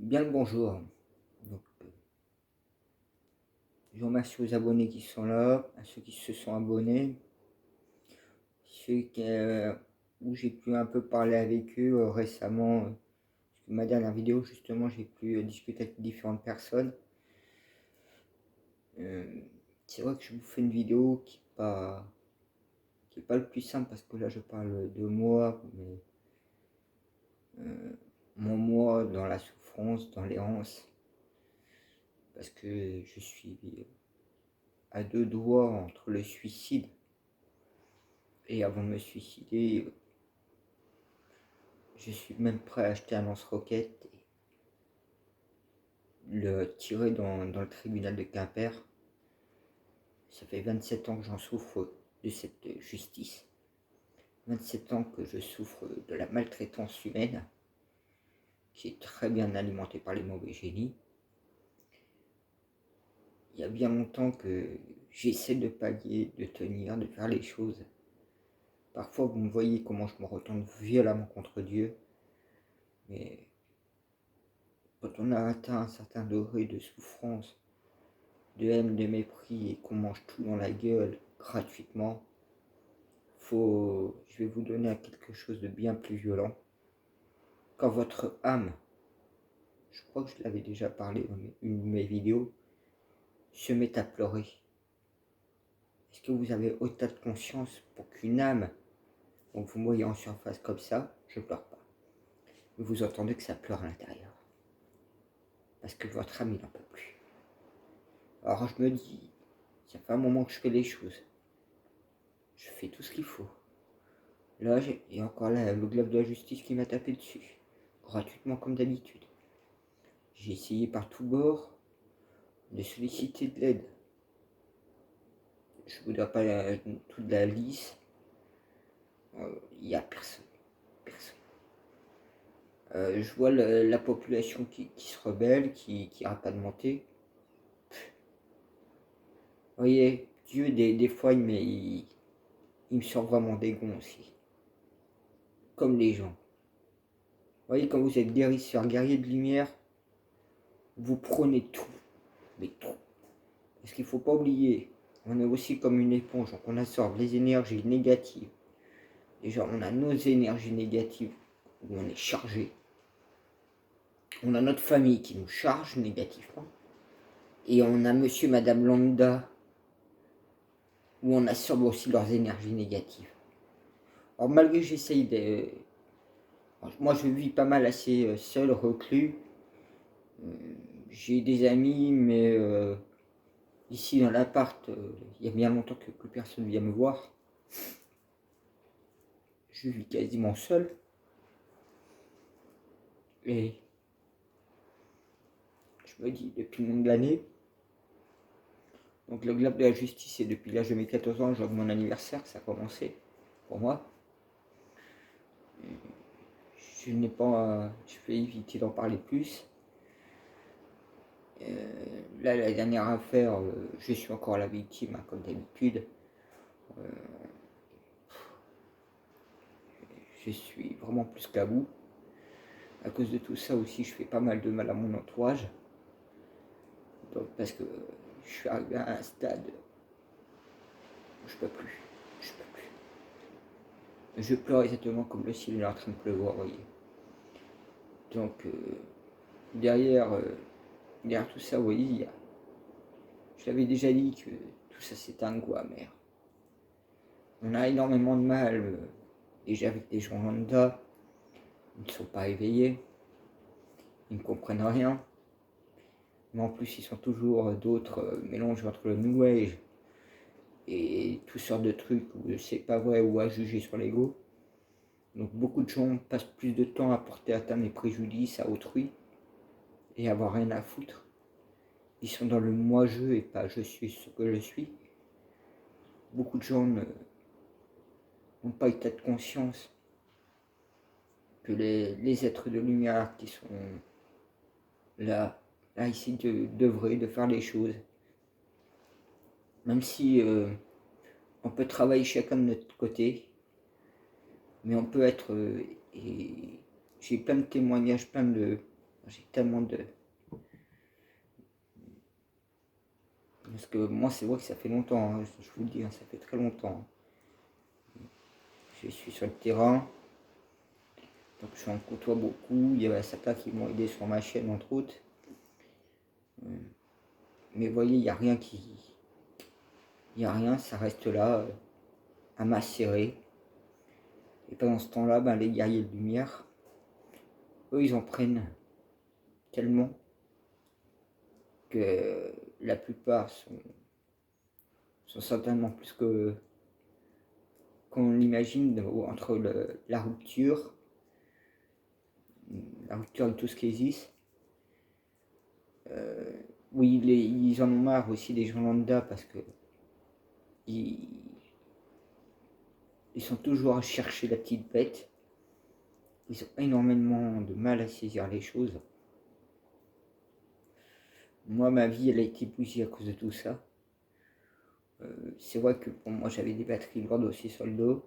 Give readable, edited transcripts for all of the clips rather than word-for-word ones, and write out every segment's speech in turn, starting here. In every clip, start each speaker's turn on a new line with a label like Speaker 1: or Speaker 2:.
Speaker 1: Bien le bonjour. Donc, je vous remercie aux abonnés qui sont là, à ceux qui se sont abonnés, ceux qui, où j'ai pu un peu parler avec eux récemment. Parce que ma dernière vidéo, justement, j'ai pu discuter avec différentes personnes. Euh, c'est vrai que je vous fais une vidéo qui est pas le plus simple parce que là, je parle de moi, mais euh, mon moi dans la souffrance, dans l'errance, parce que je suis à deux doigts entre le suicide. Et avant de me suicider, je suis même prêt à acheter un lance-roquette et le tirer dans le tribunal de Quimper. Ça fait 27 ans que j'en souffre de cette justice. 27 ans que je souffre de la maltraitance humaine, qui est très bien alimentée par les mauvais génies. Il y a bien longtemps que j'essaie de pallier, de tenir, de faire les choses. Parfois, vous me voyez comment je me retourne violemment contre Dieu, mais quand on a atteint un certain degré de souffrance, de haine, de mépris et qu'on mange tout dans la gueule gratuitement, je vais vous donner quelque chose de bien plus violent. Quand votre âme, je crois que je l'avais déjà parlé dans une de mes vidéos, se met à pleurer, est-ce que vous avez autant de conscience pour qu'une âme, donc vous me voyez en surface comme ça, je pleure pas. Mais vous entendez que ça pleure à l'intérieur. Parce que votre âme, il n'en peut plus. Alors je me dis, ça fait un moment que je fais les choses. Je fais tout ce qu'il faut. Là, il y a encore là le globe de la justice qui m'a tapé dessus. Gratuitement comme d'habitude. J'ai essayé par tous bords de solliciter de l'aide. Je ne vous dois pas toute la liste. Il n'y a personne. Personne. Je vois la population qui se rebelle, qui n'arrête pas de monter. Vous voyez, Dieu, des fois, il me sort vraiment des gonds aussi. Comme les gens. Vous voyez, quand vous êtes guérisseur, guerrier de lumière, vous prenez tout. Mais tout. Parce qu'il ne faut pas oublier, on est aussi comme une éponge, donc on absorbe les énergies négatives. Déjà, on a nos énergies négatives où on est chargé. On a notre famille qui nous charge négativement. Et on a monsieur, madame lambda où on absorbe aussi leurs énergies négatives. Alors malgré que j'essaye de... Moi je vis pas mal assez seul, reclus. J'ai des amis, mais ici dans l'appart, il y a bien longtemps que plus personne vient me voir. Je vis quasiment seul. Et je me dis, depuis le nombre d'années, donc le globe de la justice, c'est depuis l'âge de mes 14 ans, genre mon anniversaire, que ça a commencé pour moi. Je n'ai pas, je vais éviter d'en parler plus. Là, la dernière affaire, je suis encore la victime, hein, comme d'habitude. Je suis vraiment plus qu'à bout. À cause de tout ça aussi, je fais pas mal de mal à mon entourage. Donc, parce que je suis arrivé à un stade où je peux plus. Je peux plus. Je pleure exactement comme le ciel est en train de pleuvoir, vous voyez. Donc, derrière, derrière tout ça, vous voyez, je l'avais déjà dit que tout ça c'est un goût amer. On a énormément de mal, déjà avec des gens lambda, ils ne sont pas éveillés, ils ne comprennent rien. Mais en plus, ils sont toujours d'autres mélanges entre le New Age et toutes sortes de trucs où c'est pas vrai ou à juger sur l'ego. Donc beaucoup de gens passent plus de temps à porter atteinte et préjudice à autrui et avoir rien à foutre. Ils sont dans le moi-je et pas je suis ce que je suis. Beaucoup de gens n'ont pas état de conscience que les êtres de lumière qui sont là ici d'œuvrer, de faire les choses. Même si on peut travailler chacun de notre côté, mais on peut être... et j'ai plein de témoignages, J'ai tellement de... Parce que moi, c'est vrai que ça fait longtemps, hein, je vous le dis, hein, ça fait très longtemps. Je suis sur le terrain, donc j'en côtoie beaucoup. Il y a certains qui m'ont aidé sur ma chaîne, entre autres. Mais vous voyez, il n'y a rien qui... Il n'y a rien, ça reste là, à macérer. Et pendant ce temps-là, ben, les guerriers de lumière, eux, ils en prennent tellement que la plupart sont certainement plus que qu'on l'imagine entre la rupture de tout ce qui existe. Oui, ils en ont marre aussi des gens lambda parce que ils sont toujours à chercher la petite bête. Ils ont énormément de mal à saisir les choses. Moi, ma vie, elle a été bousillée à cause de tout ça. C'est vrai que bon, moi, j'avais des batteries lourdes aussi sur le dos.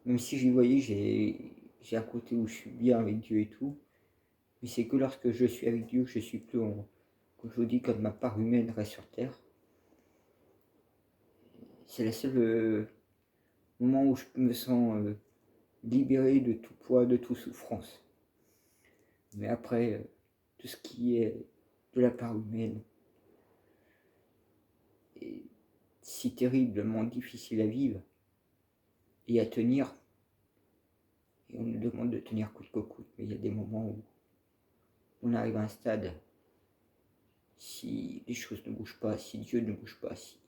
Speaker 1: Même si j'y voyais, j'ai un côté où je suis bien avec Dieu et tout. Mais c'est que lorsque je suis avec Dieu, je suis plus, comme je vous dis, comme ma part humaine reste sur terre. C'est le seul moment où je me sens libéré de tout poids, de toute souffrance. Mais après, tout ce qui est de la part humaine est si terriblement difficile à vivre et à tenir. Et on nous demande de tenir coûte que coûte, mais il y a des moments où on arrive à un stade, si les choses ne bougent pas, si Dieu ne bouge pas, si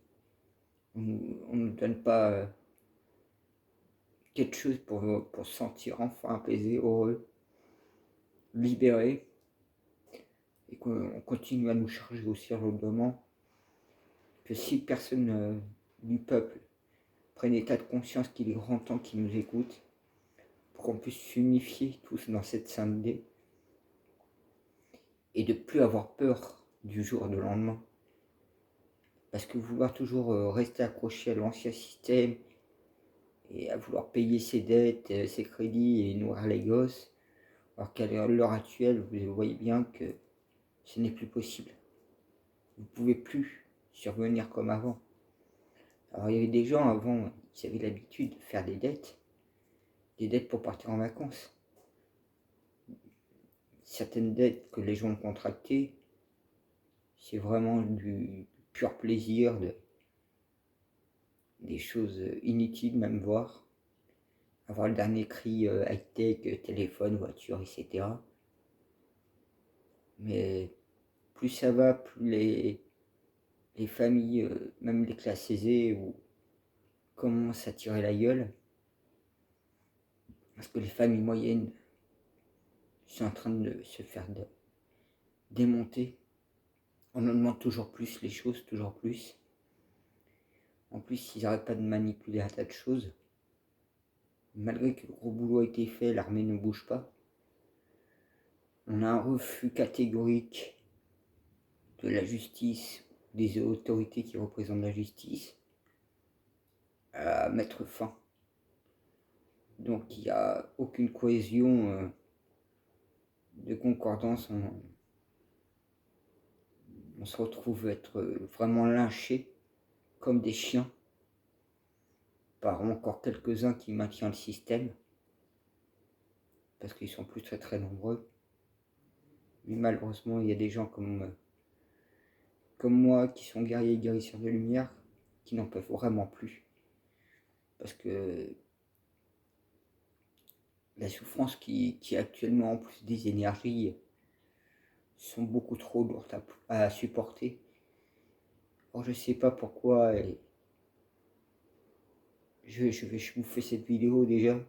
Speaker 1: on ne nous donne pas quelque chose pour se sentir enfin apaisé, heureux, libéré, et qu'on continue à nous charger aussi lourdement, que si personne du peuple prenne état de conscience qu'il est grand temps qu'ils nous écoutent, pour qu'on puisse s'unifier tous dans cette sainte idée, et de plus avoir peur du jour de lendemain. Parce que vouloir toujours rester accroché à l'ancien système, et à vouloir payer ses dettes, ses crédits et nourrir les gosses, alors qu'à l'heure actuelle, vous voyez bien que ce n'est plus possible. Vous ne pouvez plus survenir comme avant. Alors il y avait des gens avant, qui avaient l'habitude de faire des dettes pour partir en vacances. Certaines dettes que les gens ont contractées, c'est vraiment du pur plaisir, des choses inutiles même voir. Avoir le dernier cri high-tech, téléphone, voiture, etc. Mais plus ça va, plus les familles, même les classes aisées, commencent à tirer la gueule. Parce que les familles moyennes sont en train de se faire démonter. On en demande toujours plus les choses, toujours plus. En plus, ils n'arrêtent pas de manipuler un tas de choses. Malgré que le gros boulot a été fait, l'armée ne bouge pas. On a un refus catégorique de la justice, des autorités qui représentent la justice, à mettre fin. Donc il n'y a aucune cohésion de concordance. On se retrouve être vraiment lynchés comme des chiens par encore quelques-uns qui maintiennent le système, parce qu'ils sont plus très très nombreux. Mais malheureusement, il y a des gens comme moi qui sont guerriers et guérisseurs de lumière qui n'en peuvent vraiment plus. Parce que la souffrance qui est actuellement, en plus des énergies, sont beaucoup trop lourdes à supporter. Alors je ne sais pas pourquoi je vous fais cette vidéo déjà.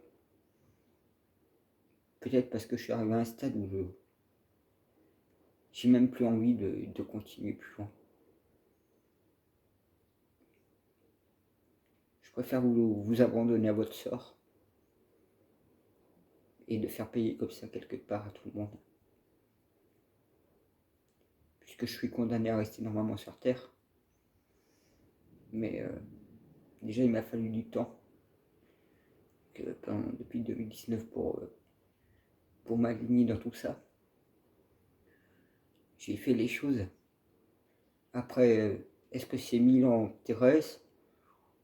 Speaker 1: Peut-être parce que je suis arrivé à un stade où j'ai même plus envie de continuer plus loin. Je préfère vous abandonner à votre sort et de faire payer comme ça quelque part à tout le monde. Puisque je suis condamné à rester normalement sur Terre. Mais déjà il m'a fallu du temps depuis 2019 pour m'aligner dans tout ça. j'ai fait les choses. Après, est-ce que c'est Milan terrestre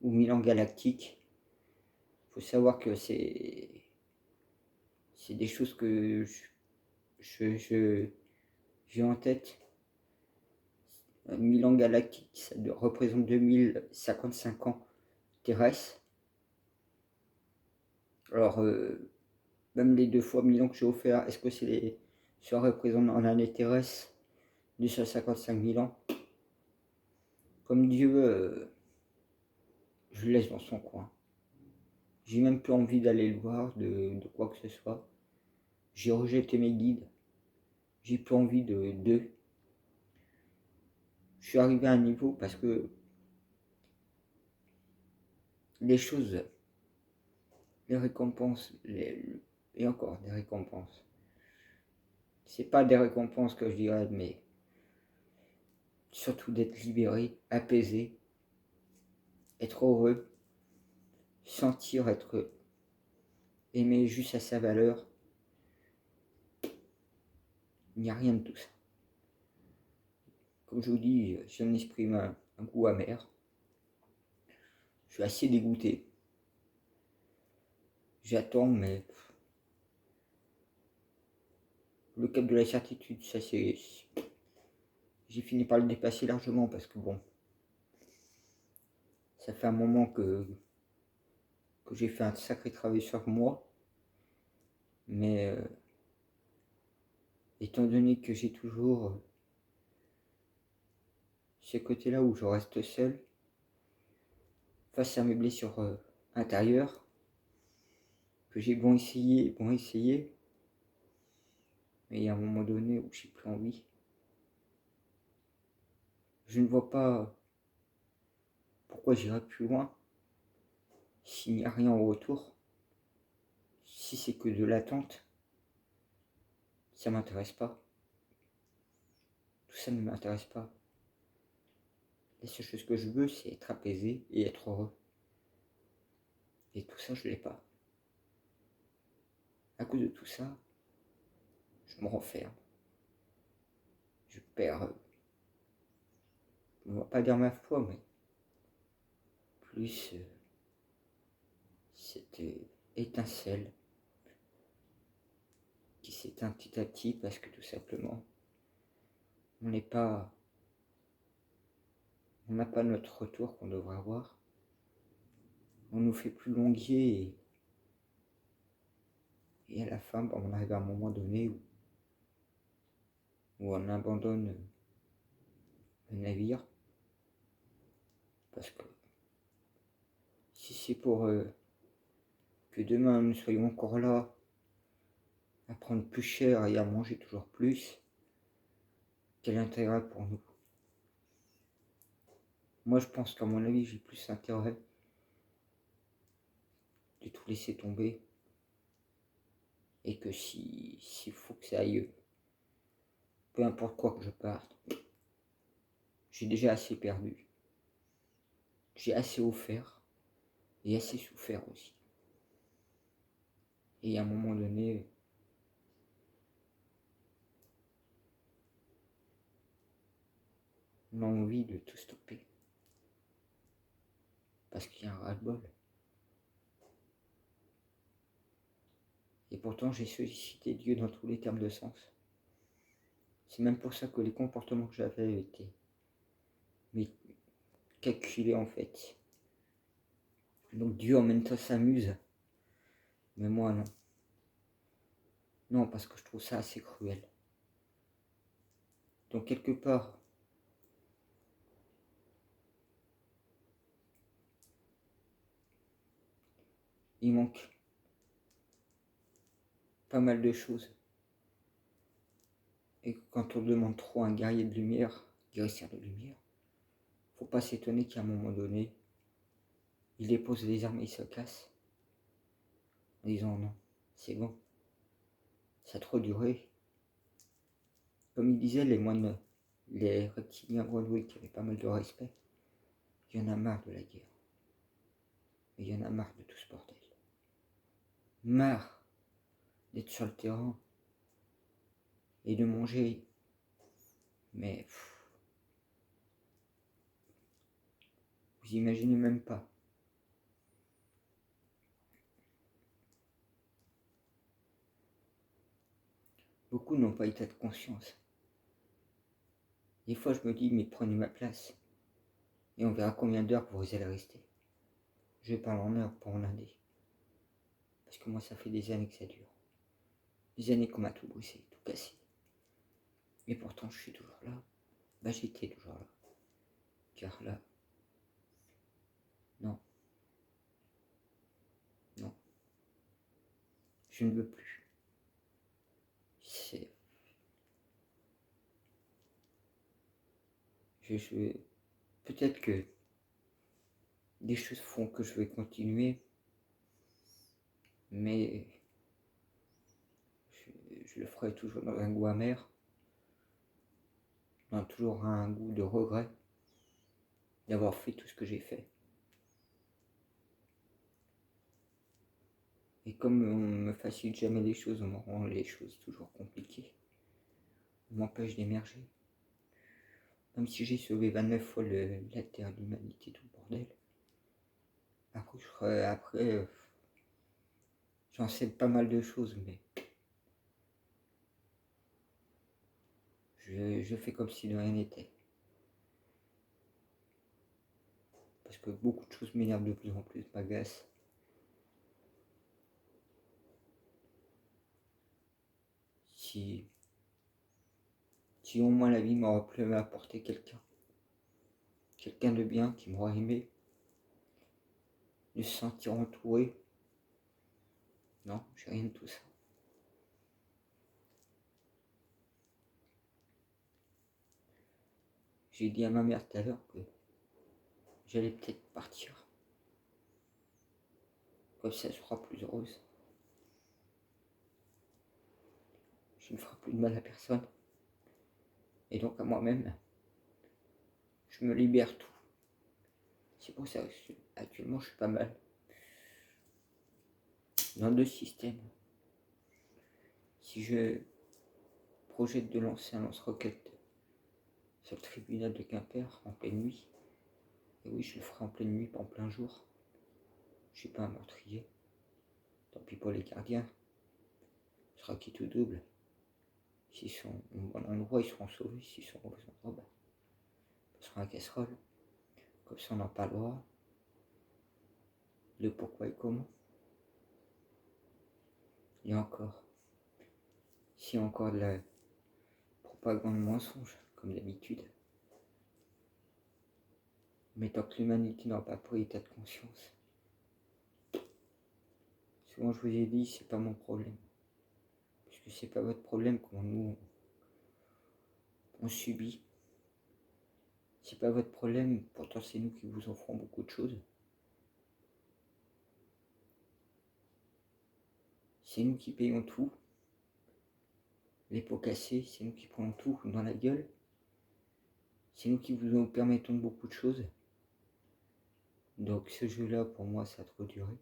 Speaker 1: ou Milan galactique? Il faut savoir que c'est des choses que j'ai en tête. Milan galactique, ça représente 2055 ans terrestres. Alors, même les 2 fois Milan que j'ai offert, est-ce que ça représente en année terrestre 255 000 ans? Comme Dieu, je le laisse dans son coin. J'ai même plus envie d'aller le voir, de quoi que ce soit. J'ai rejeté mes guides. J'ai plus envie d'eux. Je suis arrivé à un niveau parce que les choses, les récompenses, et encore des récompenses. C'est pas des récompenses que je dirais, mais surtout d'être libéré, apaisé, être heureux, sentir être aimé juste à sa valeur. Il n'y a rien de tout ça. Comme je vous dis, j'en exprime un goût amer. Je suis assez dégoûté. J'attends, mais le cap de la certitude, ça c'est... J'ai fini par le dépasser largement parce que bon, ça fait un moment que j'ai fait un sacré travail sur moi. Mais étant donné que j'ai toujours ce côté-là où je reste seul, face à mes blessures intérieures, que j'ai bon essayé, mais il y a un moment donné où j'ai plus envie. Je ne vois pas pourquoi j'irai plus loin s'il n'y a rien en retour. Si c'est que de l'attente, ça m'intéresse pas. Tout ça ne m'intéresse pas. La seule chose que je veux, c'est être apaisé et être heureux. Et tout ça, je l'ai pas. À cause de tout ça, je me renferme. Je perds, on va pas dire ma foi, mais plus cette étincelle qui s'éteint petit à petit parce que tout simplement, on n'a pas notre retour qu'on devrait avoir. On nous fait plus longuer et à la fin, on arrive à un moment donné où on abandonne le navire parce que si c'est pour que demain nous soyons encore là à prendre plus cher et à manger toujours plus, quel intérêt pour nous? Moi je pense qu'à mon avis j'ai plus intérêt de tout laisser tomber et que s'il faut que ça aille, peu importe quoi que je parte, j'ai déjà assez perdu, j'ai assez offert et assez souffert aussi. Et à un moment donné, on a envie de tout stopper. Parce qu'il y a un ras-le-bol. Et pourtant, j'ai sollicité Dieu dans tous les termes de sens. C'est même pour ça que les comportements que j'avais étaient calculés en fait. Donc Dieu en même temps s'amuse. Mais moi non. Non, parce que je trouve ça assez cruel. Donc quelque part, il manque pas mal de choses. Et quand on demande trop à un guerrier de lumière, guerrier de lumière, faut pas s'étonner qu'à un moment donné, il dépose les armes et il se casse. En disant non, c'est bon. Ça a trop duré. Comme il disait, les moines, les reptiliens grenouilles qui avaient pas mal de respect, il y en a marre de la guerre. Et il y en a marre de tout ce bordel. Marre d'être sur le terrain et de manger Mais vous imaginez même pas. Beaucoup n'ont pas état de conscience. Des fois, je me dis, mais prenez ma place. Et on verra combien d'heures vous allez rester. Je parle en heures, pas en années. Parce que moi, ça fait des années que ça dure. Des années qu'on m'a tout brisé, tout cassé. Et pourtant, je suis toujours là. Bah, j'étais toujours là. Car là, non, non, je ne veux plus. C'est... Peut-être que des choses font que je vais continuer, mais je le ferai toujours dans un goût amer, dans toujours un goût de regret d'avoir fait tout ce que j'ai fait. Et comme on me facilite jamais les choses, on me rend les choses toujours compliquées. On m'empêche d'émerger. Même si j'ai sauvé 29 fois la Terre, l'humanité, tout le bordel. Après, j'en sais pas mal de choses, mais je fais comme si de rien n'était. Parce que beaucoup de choses m'énervent de plus en plus, m'agacent. Si au moins la vie m'aurait pu apporter quelqu'un de bien qui m'aurait aimé, de se sentir entouré. Non, j'ai rien de tout ça. J'ai dit à ma mère tout à l'heure que j'allais peut-être partir. Comme ça, elle sera plus heureuse. Je ne ferai plus de mal à personne. Et donc à moi-même, je me libère tout. C'est pour ça que actuellement je suis pas mal dans deux systèmes. Si je projette de lancer un lance-roquette sur le tribunal de Quimper en pleine nuit, et oui, je le ferai en pleine nuit, pas en plein jour. Je suis pas un meurtrier. Tant pis pour les gardiens. Ce sera qui tout double. S'ils sont au bon endroit, ils seront sauvés. S'ils sont au mauvais endroit, ce sera un casserole. Comme ça, on en parlera. De pourquoi et comment. Et encore. S'il y a encore de la propagande mensonge, comme d'habitude. Mais tant que l'humanité n'aura pas pris état de conscience. Souvent, je vous ai dit, c'est pas mon problème. Puisque c'est pas votre problème comment nous on subit. C'est pas votre problème, pourtant c'est nous qui vous offrons beaucoup de choses. C'est nous qui payons tout. Les pots cassés, c'est nous qui prenons tout dans la gueule. C'est nous qui vous permettons beaucoup de choses. Donc ce jeu-là, pour moi, ça a trop duré.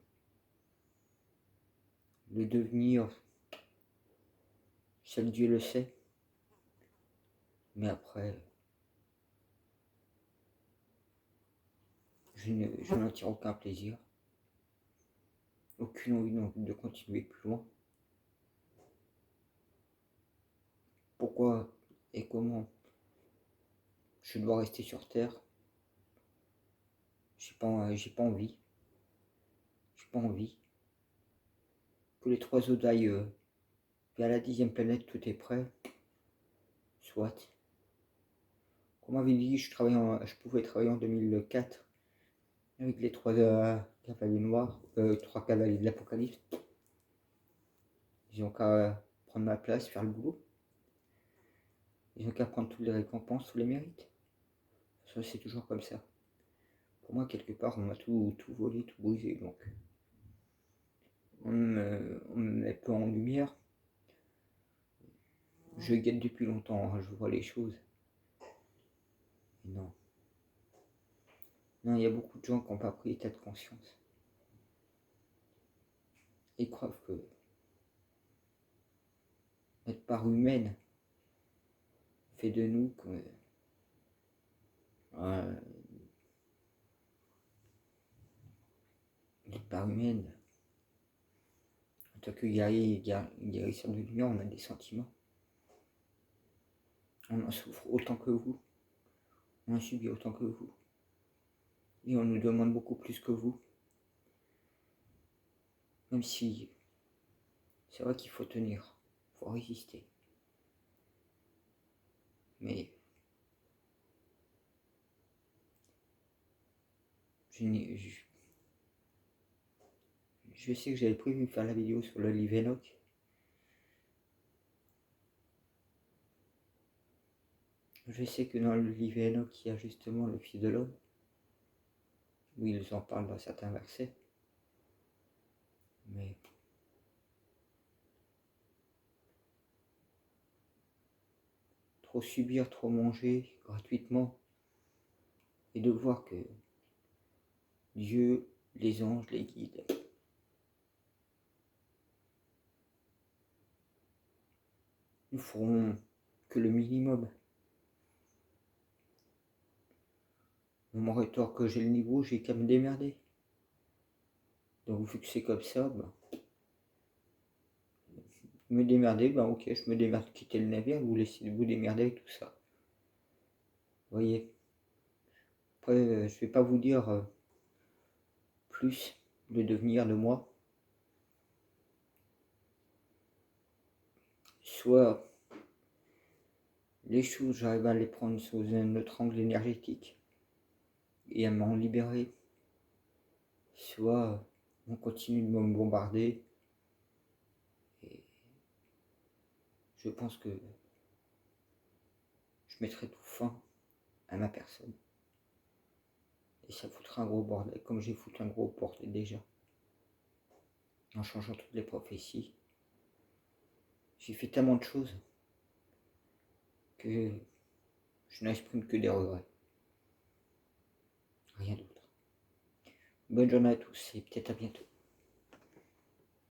Speaker 1: Le devenir, seul Dieu le sait. Mais après, je n'en tire aucun plaisir. Aucune envie de continuer plus loin. Pourquoi et comment je dois rester sur Terre? J'ai pas envie. J'ai pas envie. Que les trois autres aillent vers la 10e planète, tout est prêt. Soit. Comme on m'avait dit, je pouvais travailler en 2004 avec les trois cavaliers noirs, trois cavaliers de l'Apocalypse. Ils ont qu'à prendre ma place, faire le boulot. Ils ont qu'à prendre toutes les récompenses, tous les mérites. Ça, c'est toujours comme ça. Pour moi, quelque part, on m'a tout volé, tout brisé. Donc, on me met peu en lumière. Je guette depuis longtemps, hein, je vois les choses. Et non. Non, il y a beaucoup de gens qui n'ont pas pris état de conscience. Et croient que notre part humaine fait de nous des parts humaines. En tant que guérisseur de lumière, on a des sentiments. On en souffre autant que vous. On en subit autant que vous. Et on nous demande beaucoup plus que vous. Même si c'est vrai qu'il faut tenir, il faut résister. Mais je sais que j'avais prévu de faire la vidéo sur le livre Enoch. Je sais que dans le livre Enoch, il y a justement le Fils de l'homme, où ils en parlent dans certains versets. Mais trop subir, trop manger gratuitement, et de voir que Dieu, les anges, les guides, nous ferons que le minimum. On m'aurait tort que j'ai le niveau, j'ai qu'à me démerder. Donc vu que c'est comme ça, me démerder, ok, je me démerde, quitter le navire, vous laissez vous démerder avec tout ça. Vous voyez. Après, je vais pas vous dire plus le devenir de moi. Soit les choses, j'arrive à les prendre sous un autre angle énergétique et à m'en libérer. Soit on continue de me bombarder. Et je pense que je mettrai tout fin à ma personne. Et ça foutra un gros bordel, comme j'ai foutu un gros bordel déjà. En changeant toutes les prophéties. J'ai fait tellement de choses que je n'exprime que des regrets. Rien d'autre. Bonne journée à tous et peut-être à bientôt.